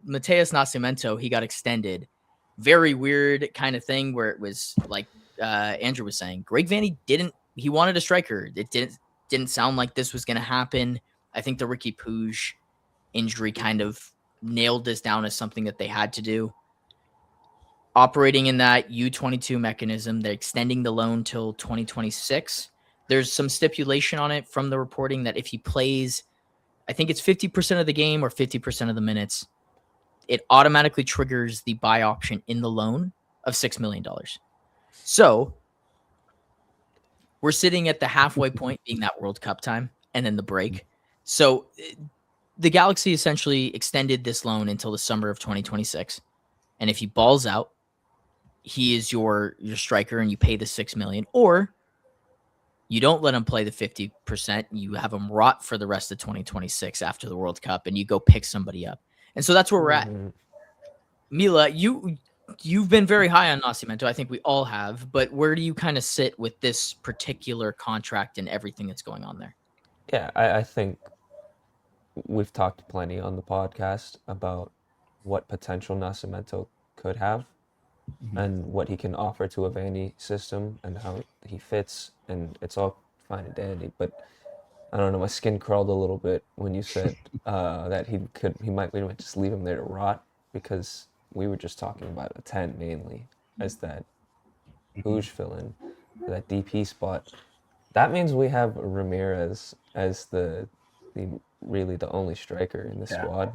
Mateus Nascimento, he got extended. Very weird kind of thing where it was like Andrew was saying, Greg Vanney he wanted a striker. It didn't sound like this was going to happen. I think the Riqui Puig injury kind of nailed this down as something that they had to do. Operating in that U22 mechanism, they're extending the loan till 2026. There's some stipulation on it from the reporting that if he plays, I think it's 50% of the game or 50% of the minutes, it automatically triggers the buy option in the loan of $6 million. So we're sitting at the halfway point, being that World Cup time, and then the break. So the Galaxy essentially extended this loan until the summer of 2026. And if he balls out, he is your striker and you pay the $6 million, or you don't let him play the 50%. You have him rot for the rest of 2026 after the World Cup, and you go pick somebody up. And so that's where we're at. Mila, you've been very high on Nascimento. I think we all have. But where do you kind of sit with this particular contract and everything that's going on there? Yeah, I think we've talked plenty on the podcast about what potential Nascimento could have and what he can offer to a Vanney system and how he fits, and it's all fine and dandy. But I don't know, my skin crawled a little bit when you said that we might just leave him there to rot, because we were just talking about a 10 mainly as that Puig fill-in for that DP spot. That means we have Ramirez as the really the only striker in the squad.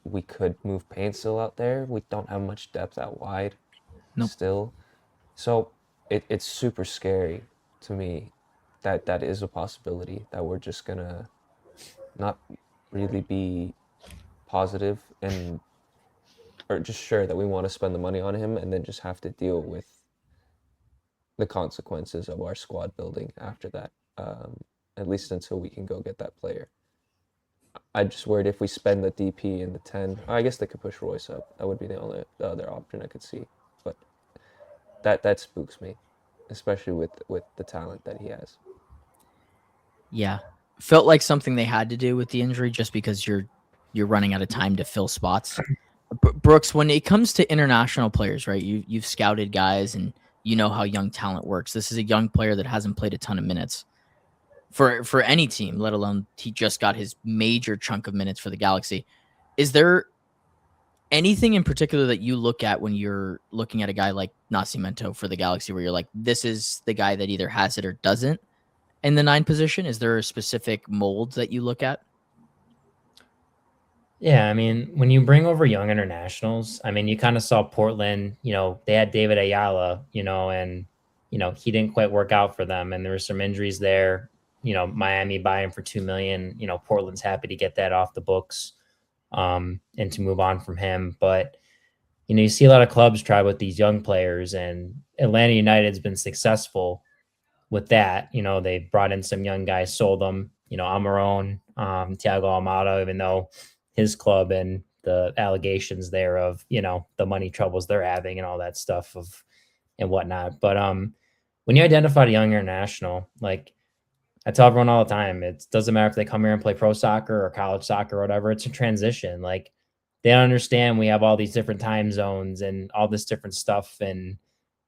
We could move Paintsill out there. We don't have much depth out wide still. So it's super scary to me that is a possibility, that we're just going to not really be positive or just sure that we want to spend the money on him, and then just have to deal with the consequences of our squad building after that, at least until we can go get that player. I'm just worried if we spend the DP and the 10, I guess they could push Royce up. That would be the other option I could see. But that spooks me, especially with the talent that he has. Yeah. Felt like something they had to do with the injury, just because you're running out of time to fill spots. Brooks, when it comes to international players, right, you've scouted guys and you know how young talent works. This is a young player that hasn't played a ton of minutes for any team, let alone he just got his major chunk of minutes for the Galaxy. Is there anything in particular that you look at when you're looking at a guy like Nascimento for the Galaxy where you're like, this is the guy that either has it or doesn't in the 9 position? Is there a specific mold that you look at? Yeah, I mean, when you bring over young internationals, I mean, you kind of saw Portland, they had David Ayala, and, he didn't quite work out for them. And there were some injuries there. Miami buying for $2 million. Portland's happy to get that off the books and to move on from him. But, you see a lot of clubs try with these young players, and Atlanta United's been successful with that. They brought in some young guys, sold them, Amarone, Thiago Almada, even though his club and the allegations there of, the money troubles they're having and all that stuff and whatnot. But when you identify a young international, like I tell everyone all the time, it doesn't matter if they come here and play pro soccer or college soccer or whatever, it's a transition. Like they don't understand we have all these different time zones and all this different stuff, and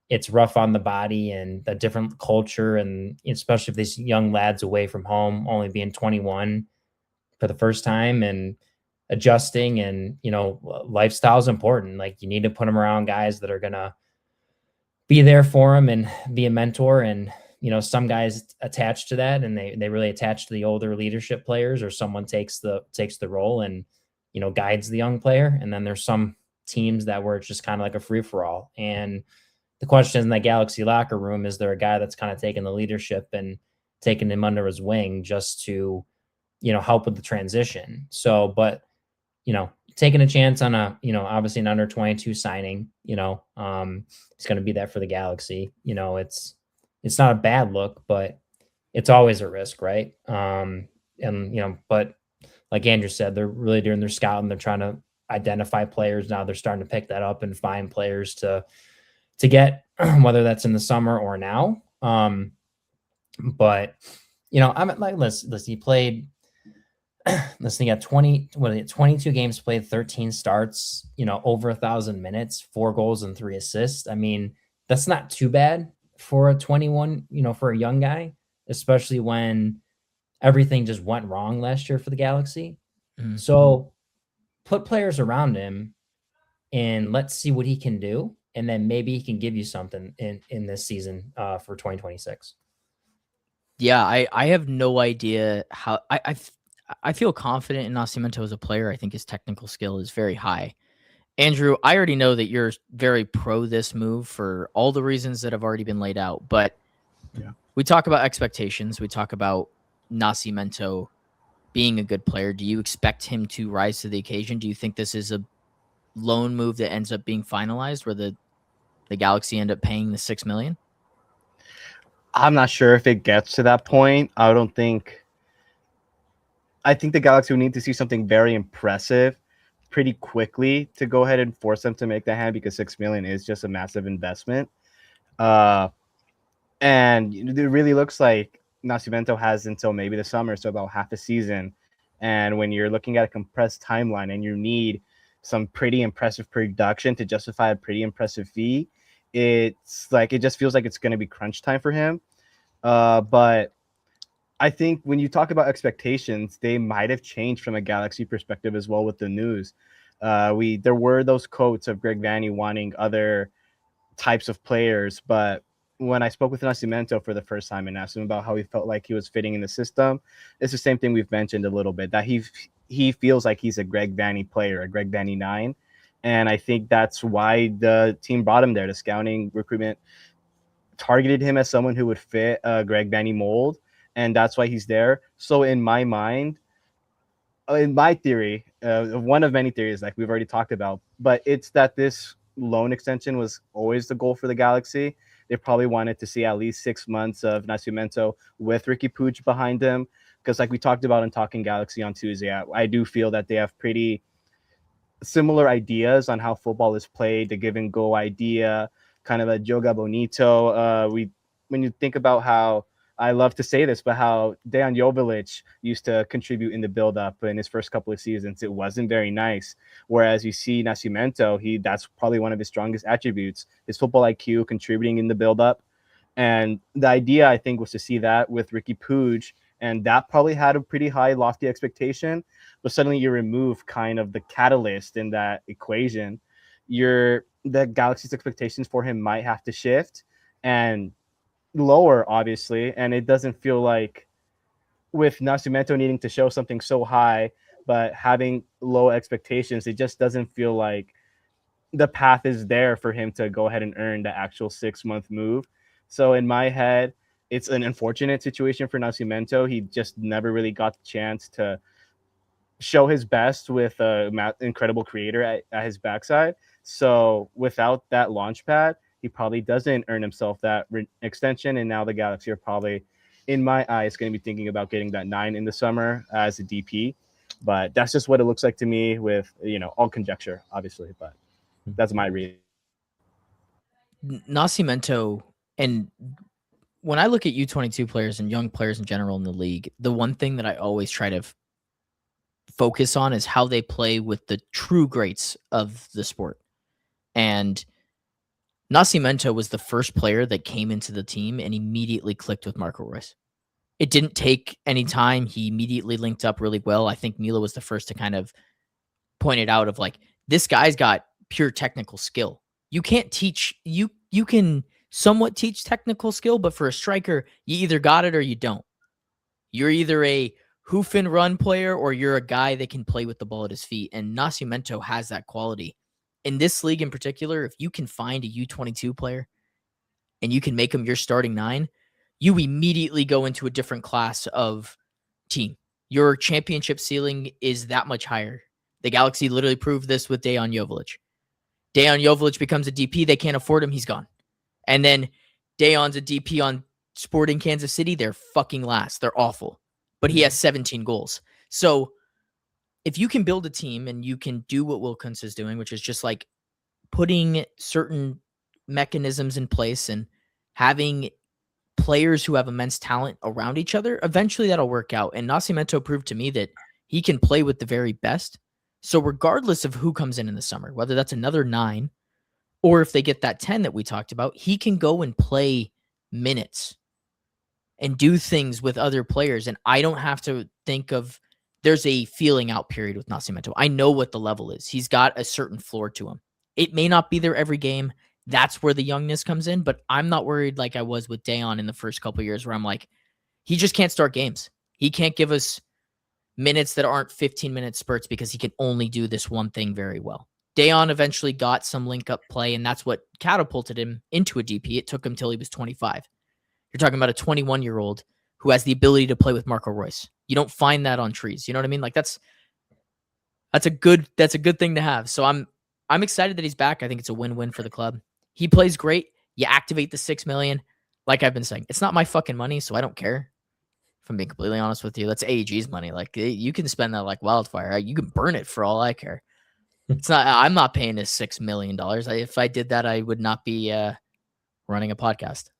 it's rough on the body and a different culture. And especially if these young lads away from home, only being 21 for the first time and adjusting, and, lifestyle is important. Like you need to put them around guys that are going to be there for them and be a mentor. And, some guys attach to that, and they really attach to the older leadership players, or someone takes the role and, guides the young player. And then there's some teams that where it's just kind of like a free for all. And the question in that Galaxy locker room, is there a guy that's kind of taking the leadership and taking him under his wing just to, help with the transition? So, but, taking a chance on a, obviously an under 22 signing, it's going to be that for the Galaxy. It's not a bad look, but it's always a risk, right? But like Andrew said, they're really doing their scouting. They're trying to identify players. Now they're starting to pick that up and find players to get, whether that's in the summer or now. But, I'm like, listen, he played Listen, you got 22 games played, 13 starts, over 1,000 minutes, 4 goals and 3 assists. I mean, that's not too bad for a 21, for a young guy, especially when everything just went wrong last year for the Galaxy. Mm. So put players around him and let's see what he can do. And then maybe he can give you something in this season for 2026. Yeah, I have no idea how I feel confident in Nascimento as a player. I think his technical skill is very high. Andrew, I already know that you're very pro this move for all the reasons that have already been laid out, but we talk about expectations. We talk about Nascimento being a good player. Do you expect him to rise to the occasion? Do you think this is a loan move that ends up being finalized where the Galaxy end up paying the $6 million? I'm not sure if it gets to that point. I think the Galaxy would need to see something very impressive pretty quickly to go ahead and force them to make the hand, because $6 million is just a massive investment. And it really looks like Nascimento has until maybe the summer, so about half a season. And when you're looking at a compressed timeline and you need some pretty impressive production to justify a pretty impressive fee, it's like it just feels like it's going to be crunch time for him. But I think when you talk about expectations, they might have changed from a Galaxy perspective as well with the news. There were those quotes of Greg Vanney wanting other types of players, but when I spoke with Nascimento for the first time and asked him about how he felt like he was fitting in the system, it's the same thing we've mentioned a little bit, that he feels like he's a Greg Vanney player, a Greg Vanney 9. And I think that's why the team brought him there. The scouting recruitment targeted him as someone who would fit a Greg Vanney mold, and that's why he's there. So in my mind, in my theory, one of many theories like we've already talked about, but it's that this loan extension was always the goal for the Galaxy. They probably wanted to see at least 6 months of Nascimento with Riqui Puig behind him, because like we talked about in Talking Galaxy on Tuesday, I do feel that they have pretty similar ideas on how football is played, the give and go idea, kind of a joga bonito. When you think about how, I love to say this, but how Dejan Joveljic used to contribute in the build-up in his first couple of seasons, it wasn't very nice. Whereas you see Nascimento, that's probably one of his strongest attributes, his football IQ, contributing in the build-up. And the idea, I think, was to see that with Riqui Puig, and that probably had a pretty high, lofty expectation. But suddenly you remove kind of the catalyst in that equation. The Galaxy's expectations for him might have to shift and lower, obviously, and it doesn't feel like, with Nascimento needing to show something so high but having low expectations, it just doesn't feel like the path is there for him to go ahead and earn the actual 6-month move. So in my head, it's an unfortunate situation for Nascimento. He just never really got the chance to show his best with an incredible creator at his backside. So without that launch pad, he probably doesn't earn himself that extension. And now the Galaxy are probably, in my eyes, going to be thinking about getting that 9 in the summer as a DP. But that's just what it looks like to me, with, all conjecture, obviously. But that's my read. Nascimento, and when I look at U22 players and young players in general in the league, the one thing that I always try to focus on is how they play with the true greats of the sport. And Nascimento was the first player that came into the team and immediately clicked with Marco Reus. It didn't take any time. He immediately linked up really well. I think Mila was the first to kind of point it out of like, this guy's got pure technical skill. You can't teach, you can somewhat teach technical skill, but for a striker, you either got it or you don't. You're either a hoof and run player or you're a guy that can play with the ball at his feet. And Nascimento has that quality. In this league in particular, if you can find a U22 player and you can make him your starting 9, you immediately go into a different class of team. Your championship ceiling is that much higher. The Galaxy literally proved this with Dejan Joveljic. Dejan Joveljic becomes a DP. They can't afford him. He's gone. And then Dejan's a DP on Sporting Kansas City. They're fucking last. They're awful. But he has 17 goals. So if you can build a team and you can do what Wilkins is doing, which is just like putting certain mechanisms in place and having players who have immense talent around each other, eventually that'll work out. And Nascimento proved to me that He can play with the very best. So regardless of who comes in the summer, whether that's another 9 or if they get that 10 that we talked about, he can go and play minutes and do things with other players. And I don't have to think of, there's a feeling out period with Nascimento. I know what the level is. He's got a certain floor to him. It may not be there every game. That's where the youngness comes in, but I'm not worried like I was with Dayon in the first couple of years where I'm like, he just can't start games. He can't give us minutes that aren't 15-minute spurts because he can only do this one thing very well. Dayon eventually got some link-up play, and that's what catapulted him into a DP. It took him till he was 25. You're talking about a 21-year-old who has the ability to play with Marco Reus. You don't find that on trees. You know what I mean? Like that's a good thing to have. So I'm excited that he's back. I think it's a win-win for the club. He plays great. You activate the $6 million. Like I've been saying, it's not my fucking money, so I don't care. If I'm being completely honest with you, that's AEG's money. Like you can spend that like wildfire. You can burn it for all I care. It's not. I'm not paying his $6 million. If I did that, I would not be running a podcast.